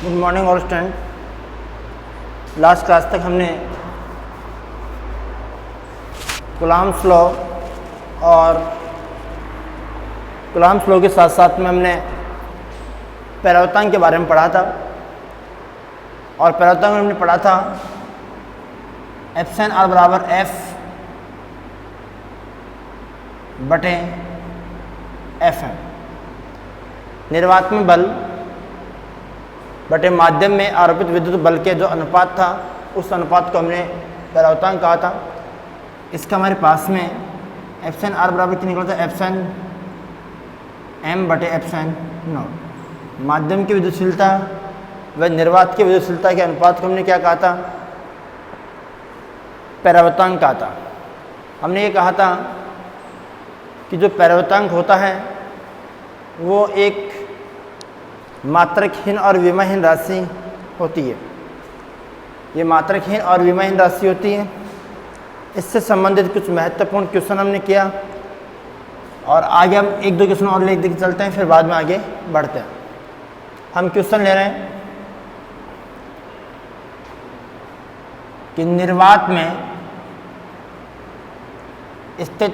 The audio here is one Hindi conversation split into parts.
Good morning all student. Last class तक हमने कूलॉम्स लॉ और कूलॉम्स लॉ के साथ साथ में हमने परावर्तन के बारे में पढ़ा था। और परावर्तन में हमने पढ़ा था एप्सिलॉन आर बराबर एफ बटे एफ एम। निर्वात में बल बटे माध्यम में आरोपित विद्युत बल के जो अनुपात था उस अनुपात को हमने परावर्तन कहा था। इसका हमारे पास में एप्सिलॉन आर बराबर कितनी निकला था? एप्सिलॉन एम बटे एप्सिलॉन नॉट। माध्यम की विद्युतशीलता व निर्वात की विद्युतशीलता के अनुपात को हमने क्या कहा था? परावर्तन कहा था। हमने ये कहा था कि जो परावर्तनांक होता है वो एक मात्रकहीन और विमाहीन राशि होती है। ये मात्रकहीन और विमाहीन राशि होती है। इससे संबंधित कुछ महत्वपूर्ण क्वेश्चन हमने किया और आगे हम एक दो क्वेश्चन और लेके चलते हैं, फिर बाद में आगे बढ़ते हैं। हम क्वेश्चन ले रहे हैं कि निर्वात में स्थित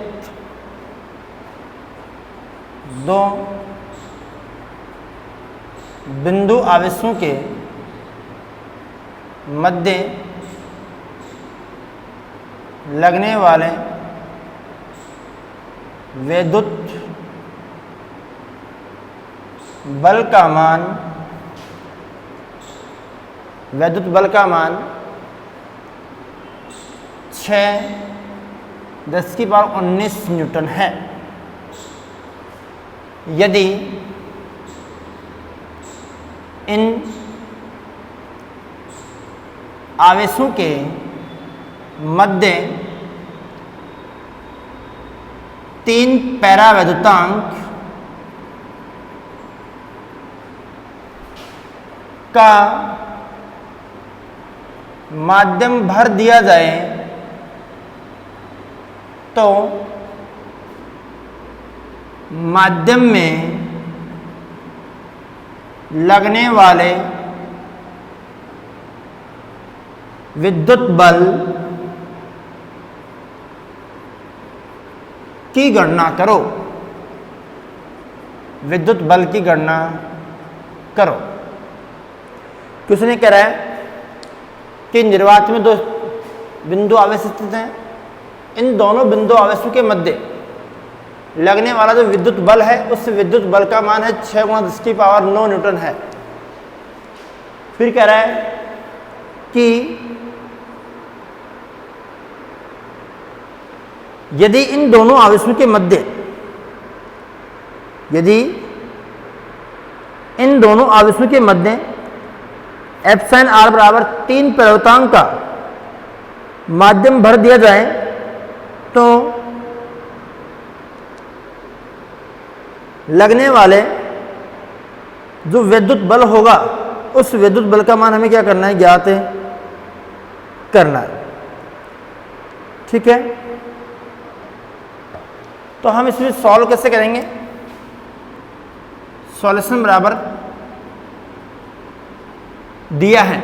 दो बिंदु आवेशों के मध्य लगने वाले विद्युत बल का मान 6×10⁻19 न्यूटन है। यदि इन आवेशों के मध्य 3 पैरावैद्युतांक का माध्यम भर दिया जाए तो माध्यम में लगने वाले विद्युत बल की गणना करो। विद्युत बल की गणना करो। क्वेश्चन ये कह रहा है कि निर्वात में दो बिंदु आवेश स्थित हैं। इन दोनों बिंदु आवेशों के मध्य लगने वाला जो विद्युत बल है उस विद्युत बल का मान है 6×10⁻9 न्यूटन है। फिर कह रहा है कि यदि इन दोनों आवेशों के मध्य एप्सिलॉन आर बराबर 3 परावर्तनांक का माध्यम भर दिया जाए तो लगने वाले जो विद्युत बल होगा उस विद्युत बल का मान हमें क्या करना है? ज्ञात करना है। ठीक है, तो हम इसमें सॉल्व कैसे करेंगे? सॉल्यूशन बराबर दिया है।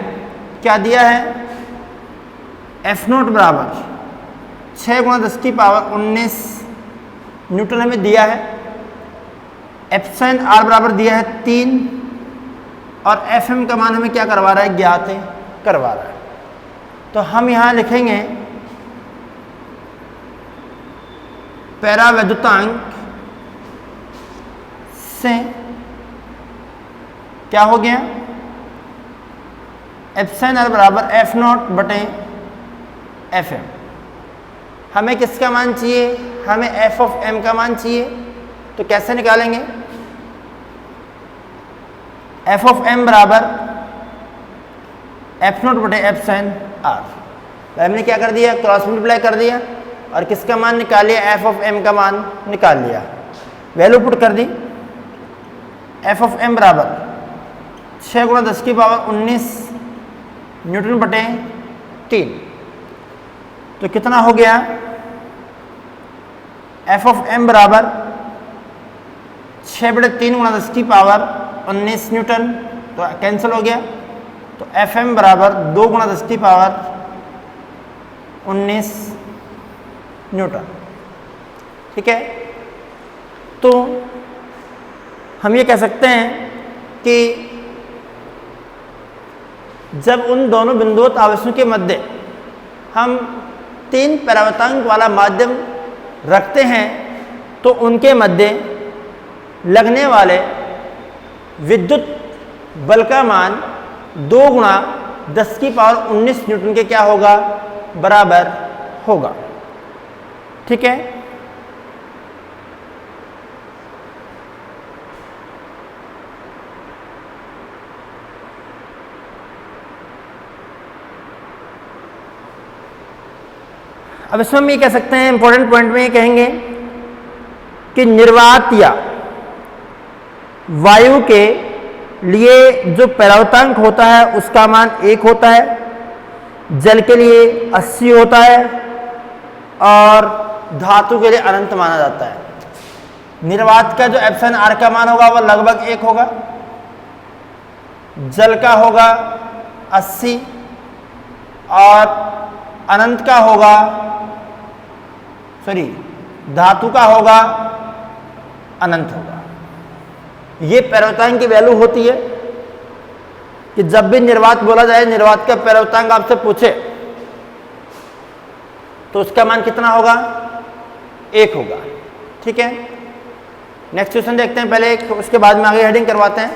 क्या दिया है? एफ नोट बराबर 6×10⁻19 न्यूटन हमें दिया है। एप्सिलॉन आर बराबर दिया है 3 और एफ एम का मान हमें क्या करवा रहा है? ज्ञात करवा रहा है। तो हम यहाँ लिखेंगे पैरावैद्युतांक से क्या हो गया? एप्सिलॉन आर बराबर एफ नॉट बटे एफ एम। हमें किसका मान चाहिए? हमें एफ ऑफ एम का मान चाहिए। तो कैसे निकालेंगे? एफ ऑफ एम बराबर एफ नॉट बटे एप्सिलॉन आर। हमने क्या कर दिया? क्रॉस मल्टीप्लाई कर दिया और किसका मान निकाल लिया? एफ ऑफ एम का मान निकाल लिया। वैल्यू पुट कर दी। एफ ऑफ एम बराबर 6×10⁻19 न्यूटन बटे 3। तो कितना हो गया? एफ ऑफ एम बराबर 6/3 × 10⁻19 न्यूटन तो कैंसिल हो गया। तो Fm बराबर 2 गुणा 10 की पावर 19 न्यूटन। ठीक है, तो हम ये कह सकते हैं कि जब उन दोनों बिंदुवत आवेशों के मध्य हम 3 परावर्तांक वाला माध्यम रखते हैं तो उनके मध्य लगने वाले विद्युत बल का मान 2 गुणा 10 की पावर 19 न्यूटन के क्या होगा, बराबर होगा। ठीक है, अब इसमें हम ये कह सकते हैं, इंपॉर्टेंट पॉइंट में ये कहेंगे कि निर्वात या वायु के लिए जो परावर्तांक होता है उसका मान 1 होता है, जल के लिए 80 होता है और धातु के लिए अनंत माना जाता है। निर्वात का जो एप्सिलॉन आर का मान होगा वह लगभग 1 होगा, जल का होगा 80 और अनंत का होगा, धातु का होगा अनंत होगा। ये परावर्तांक की वैल्यू होती है कि जब भी निर्वात बोला जाए, निर्वात का परावर्तांक आपसे पूछे तो उसका मान कितना होगा, 1 होगा। ठीक है, नेक्स्ट क्वेश्चन देखते हैं पहले, उसके बाद में आगे हेडिंग करवाते हैं।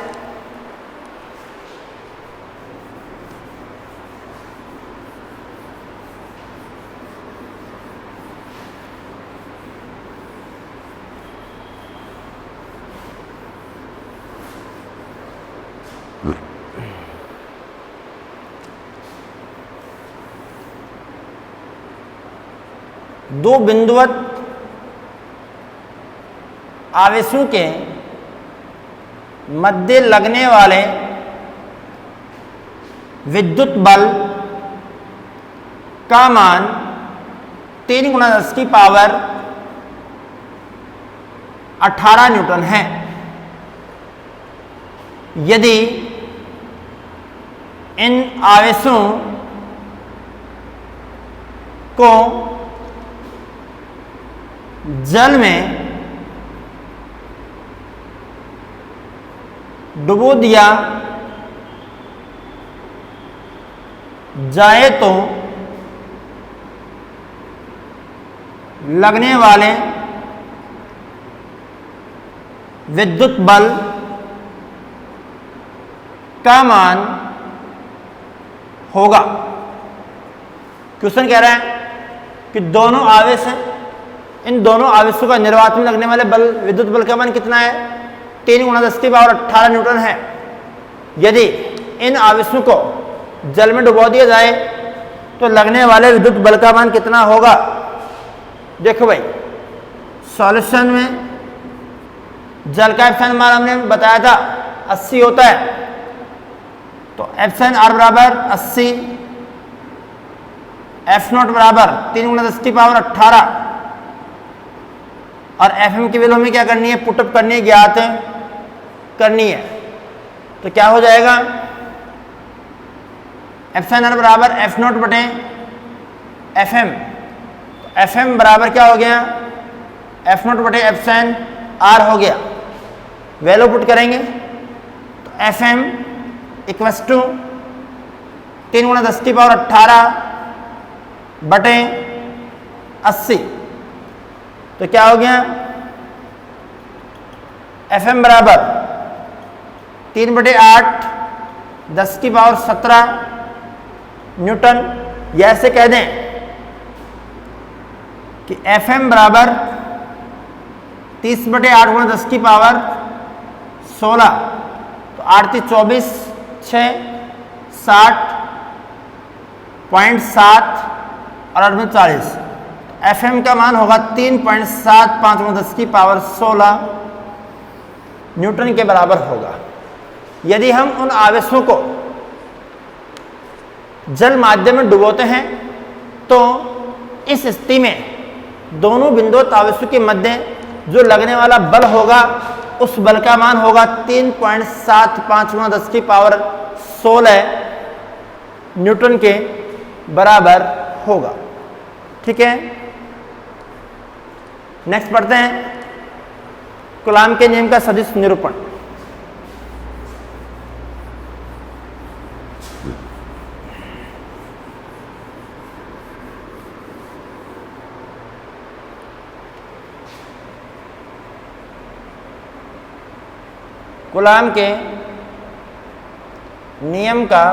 दो बिंदुवत आवेशों के मध्य लगने वाले विद्युत बल का मान 3 गुणा 10 की पावर 18 न्यूटन है। यदि इन आवेशों को जल में डुबो दिया जाए तो लगने वाले विद्युत बल का मान होगा। क्वेश्चन कह रहा है कि दोनों आवेश हैं, इन दोनों आवेशों का निर्वात में लगने वाले बल, विद्युत बल का मान कितना है, 3 गुणा 10 की पावर 18 न्यूटन है। यदि इन आवेशों को जल में डुबो दिया जाए तो लगने वाले विद्युत बल का मान कितना होगा। देखो भाई, सॉल्यूशन में जल का एप्सिलॉन मान हमने बताया था 80 होता है, तो एप्सिलॉन आर बराबर 80, एफ नॉट बराबर 3 गुणा 10 की पावर 18 और एफ एम की वैल्यू हमें क्या करनी है, पुटअप करनी है, ज्ञात करनी है। तो क्या हो जाएगा, एप्सिलॉन आर बराबर एफ नॉट बटे एफ एम। तो एफ एम बराबर क्या हो गया, एफ नॉट बटे एप्सिलॉन आर हो गया। वैल्यू पुट करेंगे तो एफ एम इक्वल्स टू 3 गुणा 10 की पावर 18 बटे 80। तो क्या हो गया, एफ एम बराबर 3 बटे 8 10 की पावर 17 न्यूटन। या ऐसे कह दें कि एफ एम बराबर 30 बटे 8 गुणा 10 की पावर 16। तो 8 3 24 6 60.7 और 8 में 40। एफ एम का मान होगा 3.75 गुणा 10 की पावर 16 न्यूटन के बराबर होगा। यदि हम उन आवेशों को जल माध्यम में डुबोते हैं तो इस स्थिति में दोनों बिंदुवत आवेशों के मध्य जो लगने वाला बल होगा उस बल का मान होगा 3.75 गुणा 10 की पावर 16 न्यूटन के बराबर होगा। ठीक है, नेक्स्ट पढ़ते हैं कूलाम के नियम का सदिश निरूपण। कूलाम के नियम का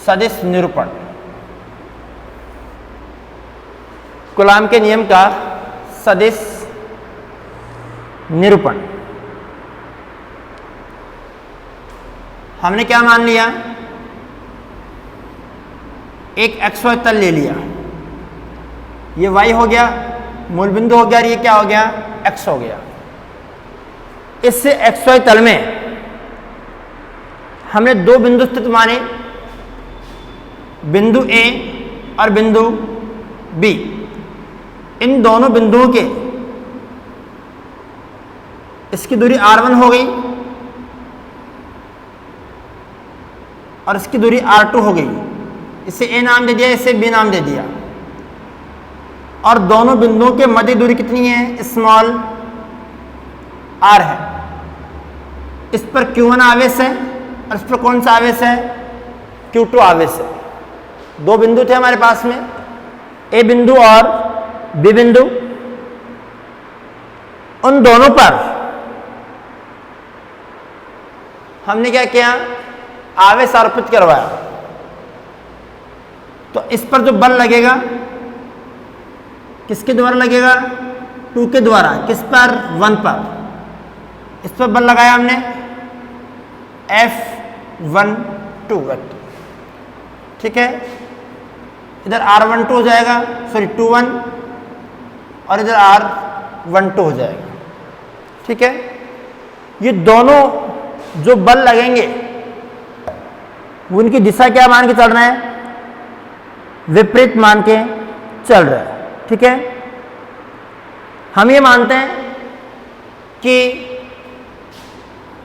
सदिश निरूपण। कूलाम के नियम का सदिश निरूपण। हमने क्या मान लिया, एक XY तल ले लिया, ये Y हो गया, मूल बिंदु हो गया, और ये क्या हो गया, X हो गया। इससे XY तल में हमने दो बिंदु स्थित माने, बिंदु A और बिंदु B। इन दोनों बिंदुओं के इसकी दूरी R1 हो गई और इसकी दूरी R2 हो गई। इसे A नाम दे दिया, इसे B नाम दे दिया, और दोनों बिंदुओं के मध्य दूरी कितनी है, स्मॉल r है। इस पर Q1 आवेश है और इस पर कौन सा आवेश है, Q2 आवेश है। दो बिंदु थे हमारे पास में, A बिंदु और B बिंदु। उन दोनों पर हमने क्या किया, आवेश आरोपित करवाया। तो इस पर जो बल लगेगा किसके द्वारा लगेगा, 2 के द्वारा। किस पर, 1 पर। इस पर बल लगाया हमने F12 वेक्टर। ठीक है, इधर R12 हो जाएगा, सॉरी 21, और इधर R12 हो जाएगा। ठीक है, ये दोनों जो बल लगेंगे उनकी दिशा क्या मान के चल रहे हैं, विपरीत मान के चल रहा है। ठीक है, हम ये मानते हैं कि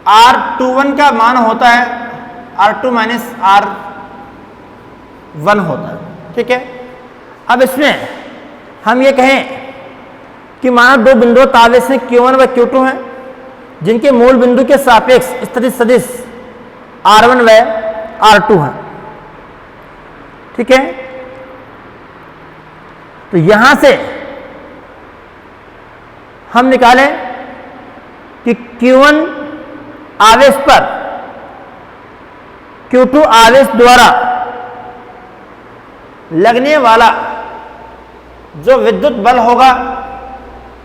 R21 का मान होता है R2 माइनस R1 होता है। ठीक है, अब इसमें हम ये कहें कि माना दो बिंदु आवेश हैं Q1 व Q2 हैं, जिनके मूल बिंदु के सापेक्ष स्थितिज सदिश R1 व R2 हैं। ठीक है, तो यहां से हम निकालें कि Q1 आवेश पर Q2 आवेश द्वारा लगने वाला जो विद्युत बल होगा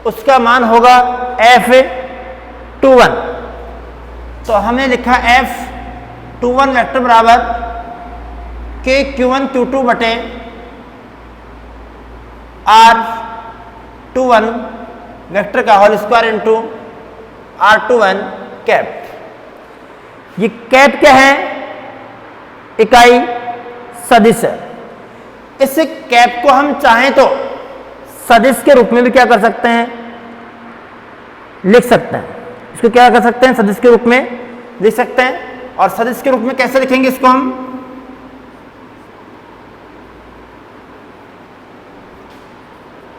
उसका मान होगा F21। तो हमने लिखा F21 वेक्टर बराबर K Q1 Q2 बटे R21 वेक्टर का whole square into R21 cap. ये कैप क्या है, इकाई सदिश है। इस कैप को हम चाहें तो सदिश के रूप में भी क्या कर सकते हैं, लिख सकते हैं। इसको क्या कर सकते हैं, सदिश के रूप में लिख सकते हैं। और सदिश के रूप में कैसे लिखेंगे इसको हम,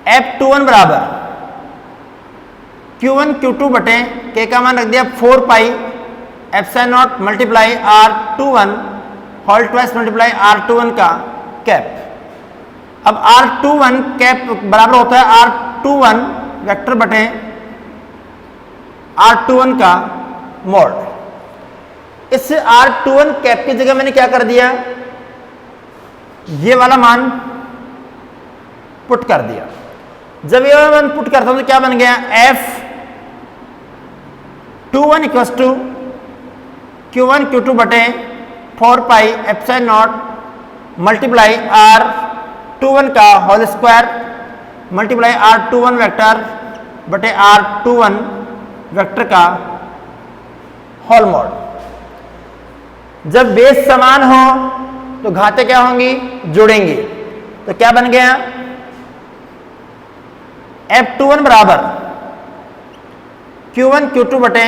F21 बराबर Q1 Q2 बटे K का मान रख दिया 4 pi epsilon not multiply R21 whole twice multiply R21 का कैप। अब R21 कैप बराबर होता है R21 वेक्टर बटे R21 का मोड। इससे R21 कैप की जगह मैंने क्या कर दिया, ये वाला मान पुट कर दिया। जब ये वाला मान पुट करता हूं तो क्या बन गया, F21 equals to Q1 Q2 बटे 4 pi epsilon not multiply R21 का whole square multiply R21 vector बटे R21 वेक्टर का होल मोड। जब बेस समान हो तो घातें क्या होंगी, जुड़ेंगी। तो क्या बन गया, F21 बराबर Q1 Q2 बटे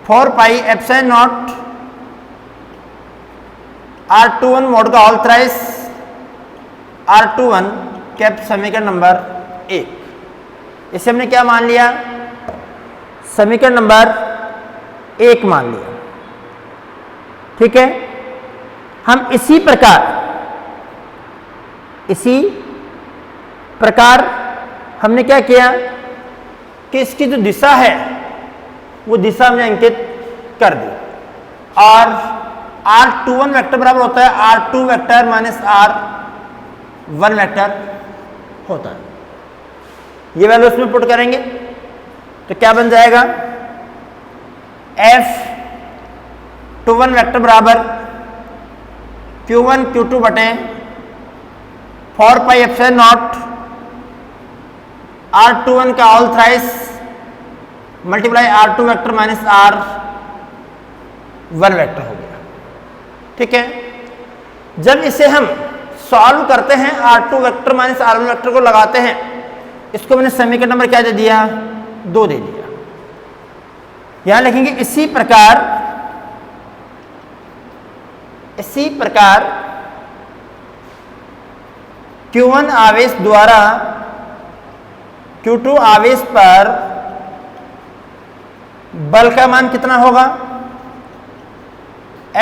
4 pi epsilon not R21 mode का होल थ्राइस R21 कैप समीकरण नंबर 1। इसे हमने क्या मान लिया? समीकरण नंबर 1 मान लिया। ठीक है, हम इसी प्रकार हमने क्या किया कि इसकी जो दिशा है वो दिशा हमने अंकित कर दी, और R21 वेक्टर बराबर होता है R2 vector minus R1 vector होता है। ये वैल्यू उसमें पुट करेंगे तो क्या बन जाएगा? F21 वेक्टर बराबर Q1 Q2 बटे 4 पाई एप्सिलॉन नॉट R21 का whole thrice multiply R2 vector minus R1 vector हो गया। ठीक है, जब इसे हम सॉल्व करते हैं R2 vector minus R1 vector को लगाते हैं, इसको मैंने समीकरण नंबर क्या दे दिया? 2 दे दिया। यहां लिखेंगे इसी प्रकार Q1 आवेश द्वारा Q2 आवेश पर बल का मान कितना होगा?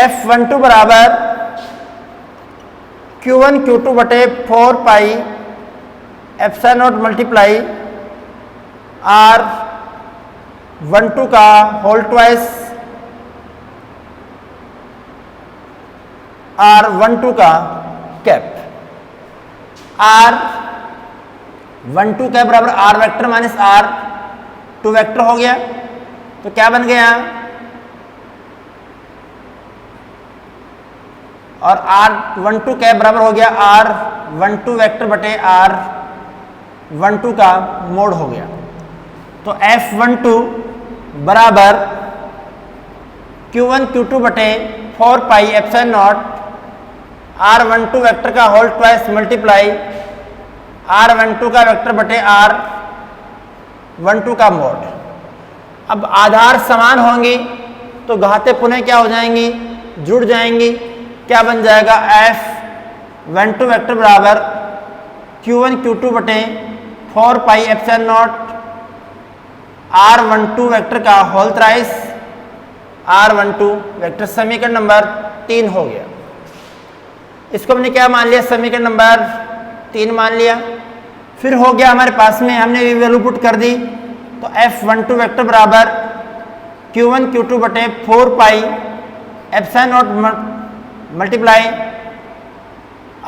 F12 बराबर Q1 Q2 बटे 4 pi epsilon not multiply R12 का होल ट्वाइस R12 का कैप। R12 कैप बराबर R vector minus R2 vector हो गया। तो क्या बन गया? और R12 कैप बराबर हो गया R12 वेक्टर बटे R12 का मोड हो गया। तो F12 बराबर Q1 Q2 बटे 4 pi epsilon not R12 vector का होल ट्वाइस मल्टीप्लाई R12 का वेक्टर बटे R12 का मोड। अब आधार समान होंगी तो घाते पुनः क्या हो जाएंगी? जुड़ जाएंगी। क्या बन जाएगा? F12 वेक्टर बराबर Q1 Q2 बटे 4 pi epsilon not R12 vector का होल थ्राइस R12 वेक्टर। समीकरण नंबर 3 हो गया। इसको हमने क्या मान लिया? समीकरण नंबर 3 मान लिया। फिर हो गया हमारे पास में, हमने ये वैल्यू पुट कर दी, तो F12 वेक्टर बराबर Q1 Q2 बटे 4 pi epsilon not multiply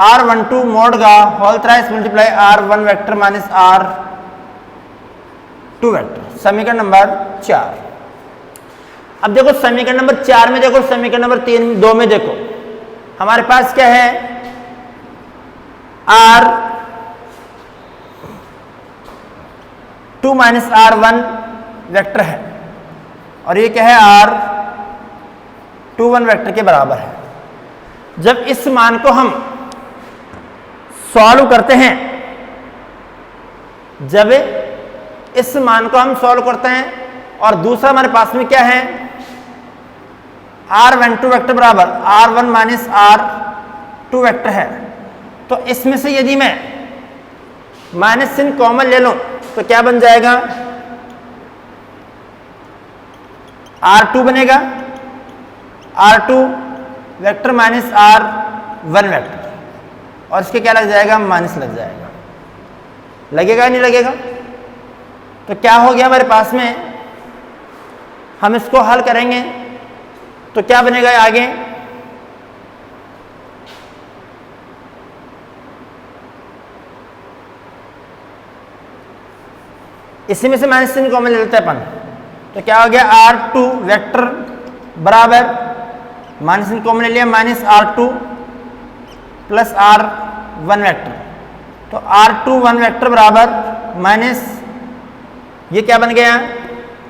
R12 mod का whole thrice multiply R1 vector minus R2 vector. समीकरण नंबर 4। अब देखो समीकरण नंबर 4 में देखो, समीकरण नंबर 2 में देखो, हमारे पास क्या है? R2 माइनस R1 वेक्टर है, और ये क्या है? R21 वेक्टर के बराबर है। जब इस मान को हम सॉल्व करते हैं, और दूसरा हमारे पास में क्या है? R12 वेक्टर बराबर R1 माइनस R2 वेक्टर है। तो इसमें से यदि मैं माइनस चिन्ह कॉमन ले लूं तो क्या बन जाएगा? R2 बनेगा, R2 vector minus R1 vector, और इसके क्या लग जाएगा? माइनस लग जाएगा। लगेगा नहीं लगेगा? तो क्या हो गया हमारे पास में? हम इसको हल करेंगे तो क्या बनेगा आगे? इसी में से माइनस चिन्ह कॉमन ले लेते हैं अपन, तो क्या हो गया? R2 वेक्टर बराबर माइनस चिन्ह कॉमन ले लिया, minus R2 plus R1 vector. तो R21 वेक्टर बराबर माइनस, ये क्या बन गया?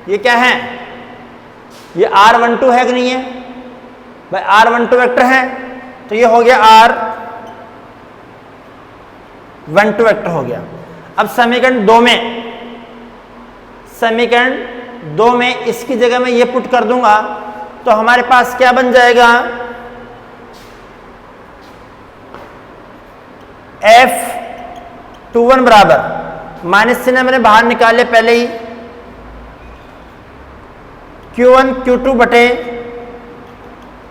ये क्या है? ये R12 है कि नहीं है भाई? R12 वेक्टर है, तो ये हो गया 1 2 वेक्टर हो गया। अब समीकरण 2 में इसकी जगह मैं ये पुट कर दूंगा तो हमारे पास क्या बन जाएगा, F21 बराबर माइनस चिन्ह मैंने बाहर निकाले पहले ही, Q1 Q2 बटे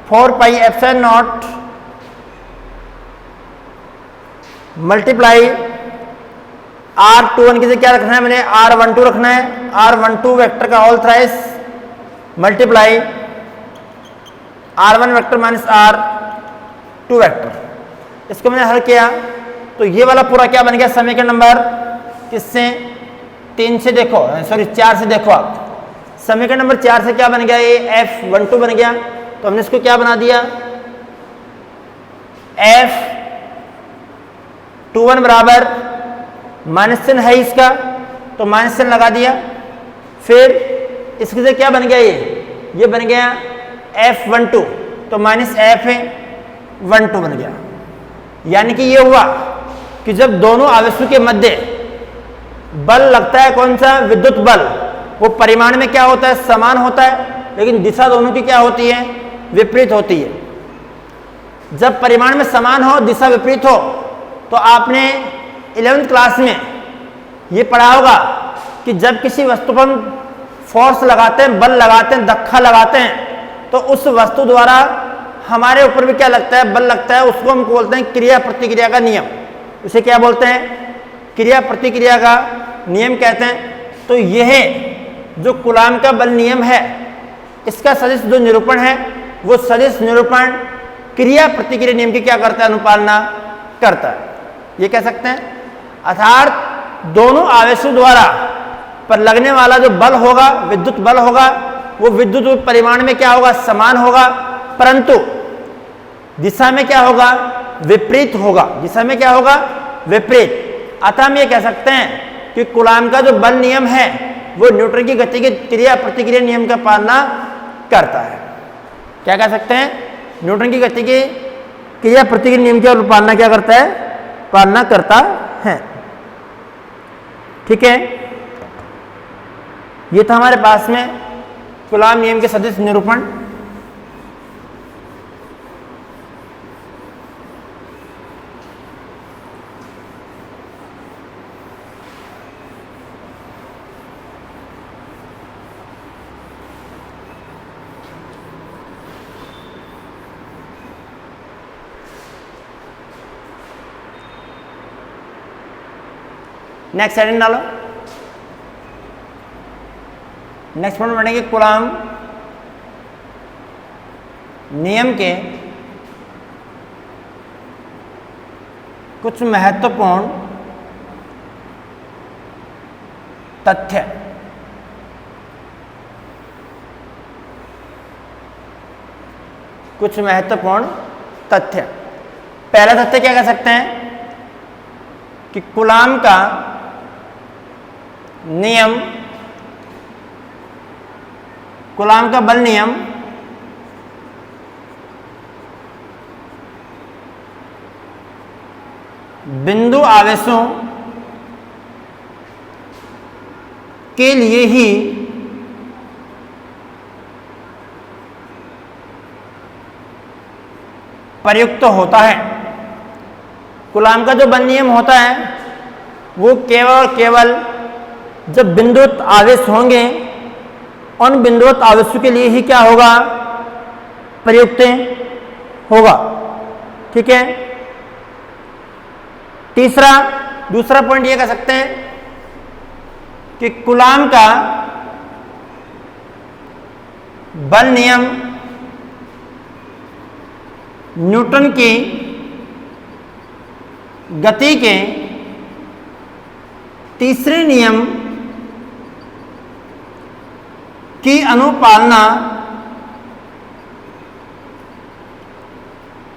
4 pi epsilon not multiply R21 की जगह क्या रखना है मैंने, R12 रखना है, R12 वेक्टर का whole thrice multiply R1 vector minus R2 vector. इसको मैंने हल किया तो ये वाला पूरा क्या बन गया, समीकरण नंबर किससे, 3 से देखो, सॉरी 4 से देखो आप, समीकरण नंबर 4 से क्या बन गया, ये F12 बन गया। तो हमने इसको क्या बना दिया, F21 बराबर माइनस चिन्ह है इसका तो माइनस चिन्ह लगा दिया, फिर इसकी जगह क्या बन गया, ये बन गया F12 तो माइनस F12 बन गया। यानी कि ये हुआ कि जब दोनों आवेशों के मध्य बल लगता है, कौन सा, विद्युत बल, वो परिमाण में क्या होता है, समान होता है, लेकिन दिशा दोनों की क्या होती है, विपरीत होती है। जब परिमाण में समान हो, दिशा विपरीत हो, तो आपने 11वीं क्लास में ये पढ़ा होगा कि जब किसी वस्तु पर फोर्स लगाते हैं, बल लगाते हैं, धक्का लगाते हैं, तो उस वस्तु द्वारा हमारे ऊपर भी क्या लगता है, बल लगता है। उसको हम बोलते हैं क्रिया प्रतिक्रिया का नियम। इसे क्या बोलते हैं, क्रिया प्रतिक्रिया का नियम कहते हैं। तो यह जो कूलाम का बल नियम है, इसका सदिश जो निरूपण है, वो सदिश निरूपण क्रिया प्रतिक्रिया नियम की क्या करता है, अनुपालना करता है, ये कह सकते हैं। अर्थात दोनों आवेशों द्वारा पर लगने वाला जो बल होगा, विद्युत बल होगा, वो विद्युत परिमाण में क्या होगा, समान होगा, परंतु दिशा में क्या होगा, विपरीत होगा। दिशा में क्या होगा, विपरीत। अतः हम ये कह सकते हैं कि कूलाम का जो बल नियम है वो न्यूटन की गति के क्रिया प्रतिक्रिया नियम का पालना करता है। क्या कह सकते हैं, न्यूटन की गति के क्रिया प्रतिक्रिया नियम की पालना क्या करता है, पालना करता है। ठीक है, ये था हमारे पास में कूलाम नियम के सदिश निरूपण। नेक्स्ट हेडिंग डालो। नेक्स्ट पॉइंट पढ़ेंगे कूलाम नियम के कुछ महत्वपूर्ण तथ्य। कुछ महत्वपूर्ण तथ्य। पहला तथ्य क्या कह सकते हैं कि कूलाम का नियम, कूलाम का बल नियम बिंदु आवेशों के लिए ही प्रयुक्त होता है। कूलाम का जो बल नियम होता है वो केवल और केवल जब बिंदुवत आवेश होंगे, उन बिंदुवत आवेशों के लिए ही क्या होगा, प्रयुक्त होगा। ठीक है। दूसरा पॉइंट ये कह सकते हैं कि कूलाम का बल नियम न्यूटन की गति के तीसरे नियम की अनुपालना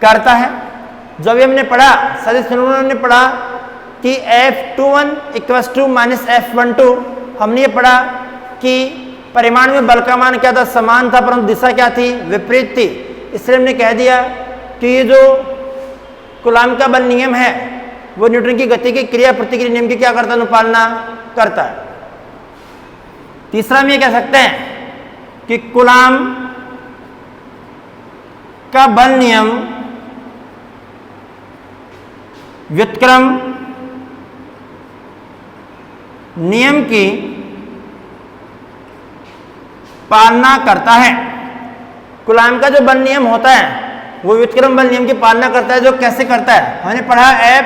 करता है। जब ये हमने पढ़ा, सदिश निरूपण हमने पढ़ा कि F21 = माइनस F12, हमने ये पढ़ा कि परिमाण में बल का मान क्या था, समान था, परंतु दिशा क्या थी, विपरीत थी। इसलिए हमने कह दिया कि ये जो कूलाम का बल नियम है वो न्यूटन की गति के क्रिया प्रतिक्रिया नियम की क्या करता है? अनुपालना करता है। तीसरा हम ये कह सकते हैं कि कूलाम का बल नियम व्युत्क्रम नियम की पालना करता है। कूलाम का जो बल नियम होता है वो व्युत्क्रम बल नियम की पालना करता है। जो कैसे करता है? हमने पढ़ा F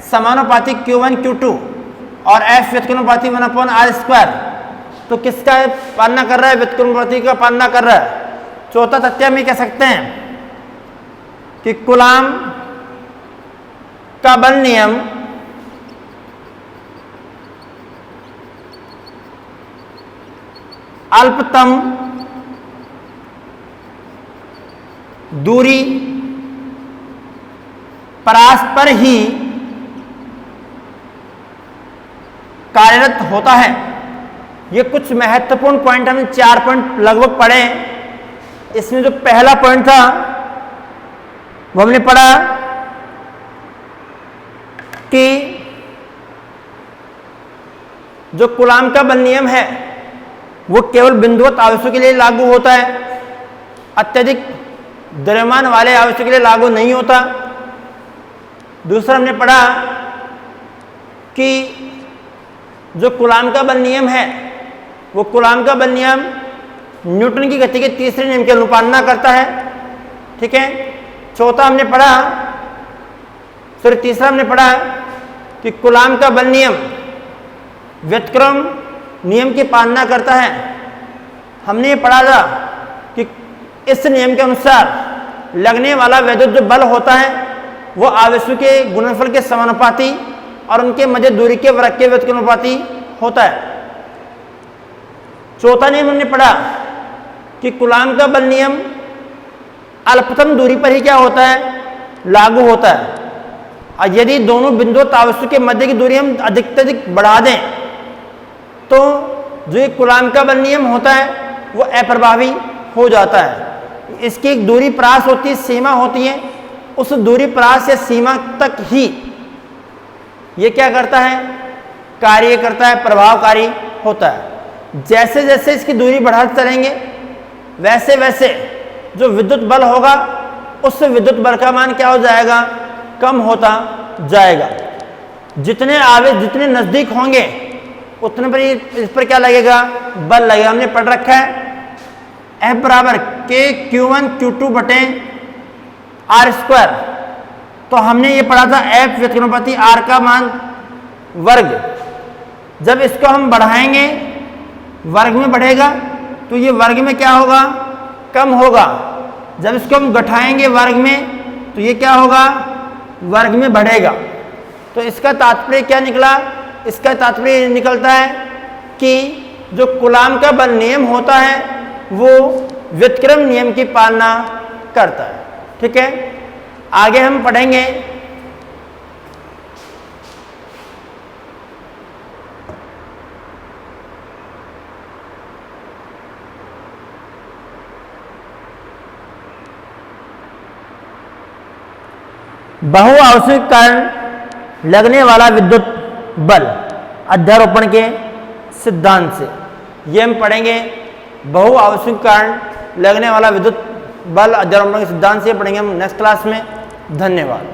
समानुपाती Q1 Q2 और F व्युत्क्रमानुपाती 1/r²। तो किसका पालना कर रहा है? व्युत्क्रमानुपाती का पालना कर रहा है। चौथा तथ्य हम ये कह सकते हैं कि कूलाम का बल नियम अल्पतम दूरी परास पर ही कार्यरत होता है। ये कुछ महत्वपूर्ण पॉइंट हमने 4 पॉइंट लगभग पढ़े। इसमें जो पहला पॉइंट था वो हमने पढ़ा कि जो कूलाम का बल नियम है वो केवल बिंदुवत आवेशों के लिए लागू होता है, अत्यधिक द्रव्यमान वाले आवेशों के लिए लागू नहीं होता। दूसरा हमने पढ़ा कि जो कूलाम का बल नियम है वो कूलाम का बल नियम न्यूटन की गति के तीसरे नियम की अनुपालना करता है। ठीक है। तीसरा हमने पढ़ा कि कूलाम का बल नियम व्युत्क्रम नियम की पालना करता है। हमने ये पढ़ा था कि इस नियम के अनुसार लगने वाला वैद्युत जो बल होता है वो आवेशों के गुणनफल के समानुपाती और उनके मध्य दूरी के वर्ग के व्युत्क्रमानुपाती होता है। चौथा नियम हमने पढ़ा कि कूलाम का बल नियम अल्पतम दूरी पर ही क्या होता है? लागू होता है। और यदि दोनों बिंदुवत आवेशों के मध्य की दूरी हम अधिक से अधिक बढ़ा दें तो जो ये कूलाम का बल नियम होता है वो अप्रभावी हो जाता है। इसकी एक दूरी परास होती है, सीमा होती है। उस दूरी परास या सीमा तक ही ये क्या करता है? कार्य करता है, प्रभावकारी होता है। जैसे जैसे इसकी दूरी बढ़ाते चलेंगे वैसे वैसे जो विद्युत बल होगा उस विद्युत बल का मान क्या हो जाएगा? कम होता जाएगा। जितने आवेश जितने नजदीक होंगे उतने पर इस पर क्या लगेगा? बल लगेगा। हमने पढ़ रखा है F बराबर K Q1 Q2 बटे r²। तो हमने ये पढ़ा था F व्युत्क्रमानुपाती r का मान वर्ग। जब इसको हम बढ़ाएंगे वर्ग में बढ़ेगा तो ये वर्ग में क्या होगा? कम होगा। जब इसको हम घटाएंगे वर्ग में तो ये क्या होगा? वर्ग में बढ़ेगा। तो इसका तात्पर्य क्या निकला? इसका तात्पर्य निकलता है कि जो कूलाम का बल नियम होता है वो व्युत्क्रम नियम की पालना करता है। ठीक है। आगे हम पढ़ेंगे बहुआवेशिक कारण लगने वाला विद्युत बल अध्यारोपण के सिद्धांत से। ये हम पढ़ेंगे बहुआवेशिक कारण लगने वाला विद्युत बल अध्यारोपण के सिद्धांत से पढ़ेंगे हम नेक्स्ट क्लास में। धन्यवाद।